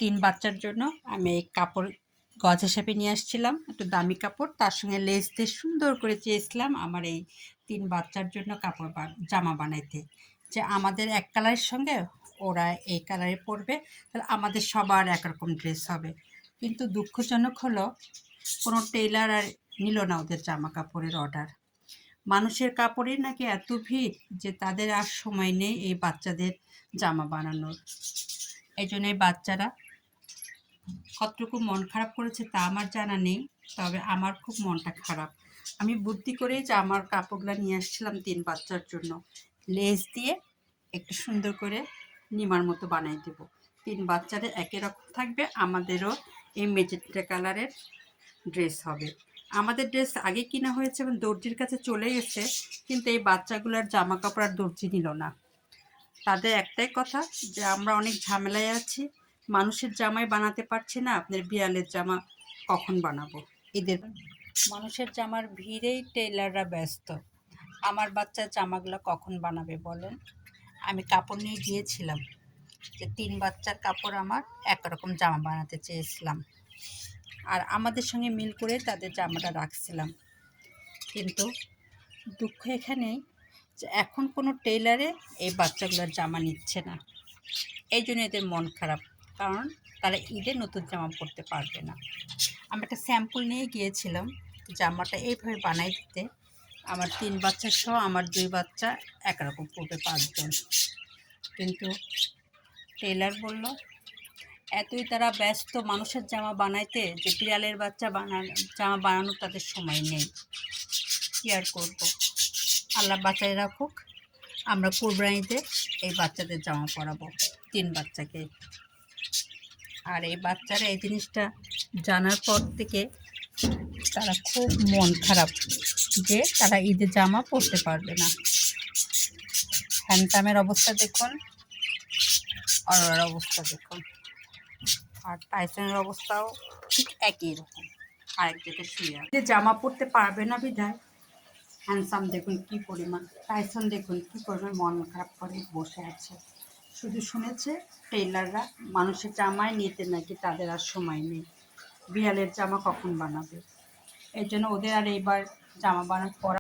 তিন বাচ্চার জন্য আমি এই কাপড় গজ হিসেবে নিয়ে আসছিলাম, একটু দামি কাপড়, তার সঙ্গে লেস দিয়ে সুন্দর করে চেয়েছিলাম আমার এই তিন বাচ্চার জন্য জামা বানাইতে, যে আমাদের এক কালারের সঙ্গে ওরা এই কালারে পরবে, তাহলে আমাদের সবার একরকম ড্রেস হবে। কিন্তু দুঃখজনক হলো কোনো টেইলার আর নিল না ওদের জামা কাপড়ের অর্ডার। মানুষের কাপড়ের নাকি এত ভিড় যে তাদের আর সময় নেই এই বাচ্চাদের জামা বানানোর। এই জন্য এই বাচ্চারা কতটুকু মন খারাপ করেছে তা আমার জানা নেই, তবে আমার খুব মনটা খারাপ। আমি বুদ্ধি করেই যে আমার কাপড়গুলো নিয়ে আসছিলাম তিন বাচ্চার জন্য, লেস দিয়ে একটু সুন্দর করে নিমার মতো বানাই দেব। তিন বাচ্চাদের একই রকম থাকবে, আমাদেরও এই মেজেন্টা কালারের ড্রেস হবে। আমাদের ড্রেস আগে কিনা হয়েছে এবং দর্জির কাছে চলে গেছে, কিন্তু এই বাচ্চাগুলোর জামা কাপড় আর দর্জি নিল না। তাদের একটাই কথা যে আমরা অনেক ঝামেলায় আছি, মানুষের জামাই বানাতে পারছি না, আপনার বিড়ালের জামা কখন বানাবো। এদের মানুষের জামার ভিড়েই টেইলাররা ব্যস্ত, আমার বাচ্চার জামাগুলো কখন বানাবে বলেন। আমি কাপড় নিয়ে গিয়েছিলাম যে তিন বাচ্চার কাপড় আমার একরকম জামা বানাতে চেয়েছিলাম, আর আমাদের সঙ্গে মিল করে তাদের জামাটা রাখছিলাম। কিন্তু দুঃখ এখানেই যে এখন কোনো টেইলারে এই বাচ্চাগুলোর জামা নিচ্ছে না। এই জন্য এদের মন খারাপ, কারণ তারা ঈদে নতুন জামা পরতে পারবে না। আমি একটা স্যাম্পল নিয়ে গিয়েছিলাম জামাটা এইভাবে বানাই দিতে, আমার তিন বাচ্চা সহ আমার দুই বাচ্চা একরকম পরবে পাঁচজন। কিন্তু টেইলার বলল এতই তারা ব্যস্ত মানুষের জামা বানাইতে যে বিড়ালের জামা বানানোর তাদের সময় নেই। কী আর করবো, আল্লাহ বাঁচাই রাখুক। আমরা কুরবানিতে এই বাচ্চাদের জামা পরাবো তিন বাচ্চাকে। আর এই বাচ্চারা এই জিনিসটা জানার পর থেকে তারা খুব মন খারাপ যে তারা ঈদের জামা পরতে পারবে না। হ্যান্ডসামের অবস্থা দেখুন, অরোরার অবস্থা দেখুন, আর টাইসনের অবস্থাও ঠিক একই রকম, আরেক জায়গায় শুয়ে আছে। জামা পরতে পারবে না বিধায় হ্যান্ডসাম দেখুন কী পরিমাণ, টাইসন দেখুন কী পরিমাণ মন খারাপ করে বসে আছে। শুধু শুনেছে টেইলাররা মানুষের জামায় নিতে নাকি তাদের আর সময় নেই, বিড়ালের জামা কখন বানাবে। এই জন্য ওদের আর এইবার জামা বানানোর পর